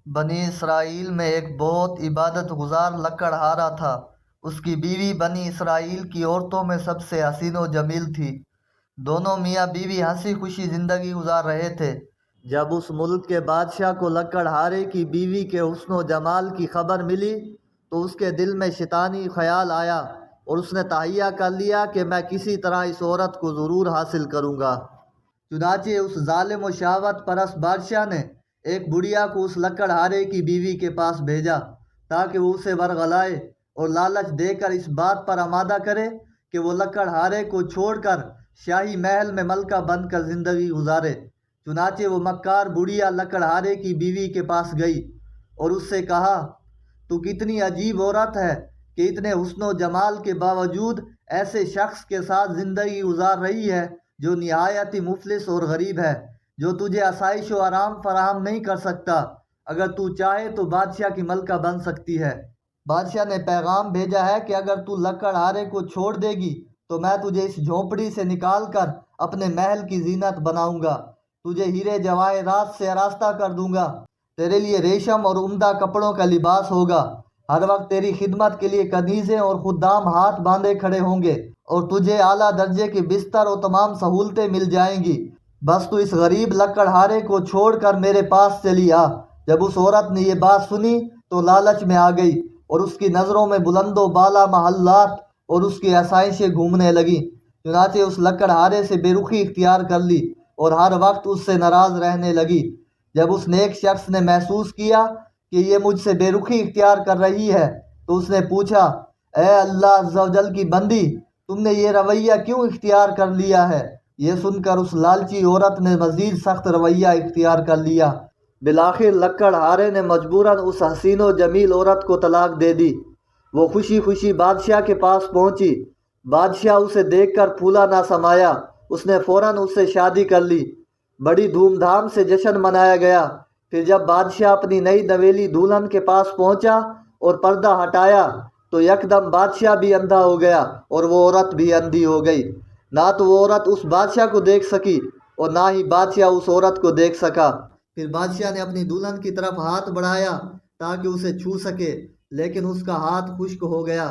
بنی اسرائیل میں ایک بہت عبادت گزار لکڑہارا تھا۔ اس کی بیوی بنی اسرائیل کی عورتوں میں سب سے حسین و جمیل تھی۔ دونوں میاں بیوی ہنسی خوشی زندگی گزار رہے تھے۔ جب اس ملک کے بادشاہ کو لکڑہارے کی بیوی کے حسن و جمال کی خبر ملی تو اس کے دل میں شیطانی خیال آیا اور اس نے تہیہ کر لیا کہ میں کسی طرح اس عورت کو ضرور حاصل کروں گا۔ چنانچہ اس ظالم و شہوت پرست بادشاہ نے ایک بڑھیا کو اس لکڑہارے کی بیوی کے پاس بھیجا تاکہ وہ اسے ورغلائے اور لالچ دے کر اس بات پر آمادہ کرے کہ وہ لکڑہارے کو چھوڑ کر شاہی محل میں ملکہ بن کر زندگی گزارے۔ چنانچہ وہ مکار بڑھیا لکڑہارے کی بیوی کے پاس گئی اور اس سے کہا، تو کتنی عجیب عورت ہے کہ اتنے حسن و جمال کے باوجود ایسے شخص کے ساتھ زندگی گزار رہی ہے جو نہایت ہی مفلس اور غریب ہے، جو تجھے آسائش و آرام فراہم نہیں کر سکتا۔ اگر تو چاہے تو بادشاہ کی ملکہ بن سکتی ہے۔ بادشاہ نے پیغام بھیجا ہے کہ اگر تو لکڑہارے کو چھوڑ دے گی تو میں تجھے اس جھونپڑی سے نکال کر اپنے محل کی زینت بناؤں گا، تجھے ہیرے جواہرات سے آراستہ کر دوں گا، تیرے لیے ریشم اور عمدہ کپڑوں کا لباس ہوگا، ہر وقت تیری خدمت کے لیے کنیزیں اور خدام ہاتھ باندھے کھڑے ہوں گے اور تجھے اعلیٰ درجے کے بستر اور تمام سہولتیں مل جائیں گی۔ بس تو اس غریب لکڑہارے کو چھوڑ کر میرے پاس چلی آ۔ جب اس عورت نے یہ بات سنی تو لالچ میں آ گئی اور اس کی نظروں میں بلند و بالا محلات اور اس کی آسائشیں گھومنے لگیں۔ چنانچہ اس لکڑہارے سے بے رخی اختیار کر لی اور ہر وقت اس سے ناراض رہنے لگی۔ جب اس نیک شخص نے محسوس کیا کہ یہ مجھ سے بے رخی اختیار کر رہی ہے تو اس نے پوچھا، اے اللہ عز و جل کی بندی، تم نے یہ رویہ کیوں اختیار کر لیا ہے؟ یہ سن کر اس لالچی عورت نے مزید سخت رویہ اختیار کر لیا۔ بالآخر لکڑہارے نے مجبوراً اس حسین و جمیل عورت کو طلاق دے دی۔ وہ خوشی خوشی بادشاہ کے پاس پہنچی۔ بادشاہ اسے دیکھ کر پھولا نہ سمایا، اس نے فوراً اس سے شادی کر لی۔ بڑی دھوم دھام سے جشن منایا گیا۔ پھر جب بادشاہ اپنی نئی نویلی دلہن کے پاس پہنچا اور پردہ ہٹایا تو یکدم بادشاہ بھی اندھا ہو گیا اور وہ عورت بھی اندھی ہو گئی۔ نہ تو وہ عورت اس بادشاہ کو دیکھ سکی اور نہ ہی بادشاہ اس عورت کو دیکھ سکا۔ پھر بادشاہ نے اپنی دلہن کی طرف ہاتھ بڑھایا تاکہ اسے چھو سکے، لیکن اس کا ہاتھ خشک ہو گیا۔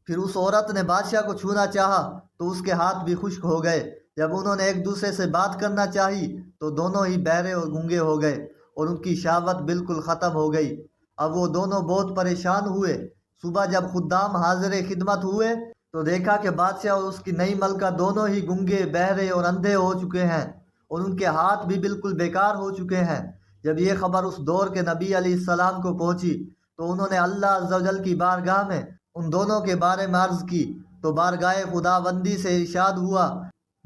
پھر اس عورت نے بادشاہ کو چھونا چاہا تو اس کے ہاتھ بھی خشک ہو گئے۔ جب انہوں نے ایک دوسرے سے بات کرنا چاہی تو دونوں ہی بہرے اور گونگے ہو گئے اور ان کی شہوت بالکل ختم ہو گئی۔ اب وہ دونوں بہت پریشان ہوئے۔ صبح جب خدام حاضر خدمت ہوئے تو دیکھا کہ بادشاہ اور اس کی نئی ملکہ دونوں ہی گونگے، بہرے اور اندھے ہو چکے ہیں اور ان کے ہاتھ بھی بالکل بیکار ہو چکے ہیں۔ جب یہ خبر اس دور کے نبی علیہ السلام کو پہنچی تو انہوں نے اللہ عز و جل کی بارگاہ میں ان دونوں کے بارے میں عرض کی تو بارگاہ خداوندی سے ارشاد ہوا،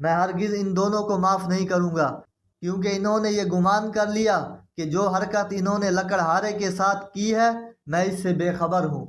میں ہرگز ان دونوں کو معاف نہیں کروں گا، کیونکہ انہوں نے یہ گمان کر لیا کہ جو حرکت انہوں نے لکڑہارے کے ساتھ کی ہے میں اس سے بے خبر ہوں۔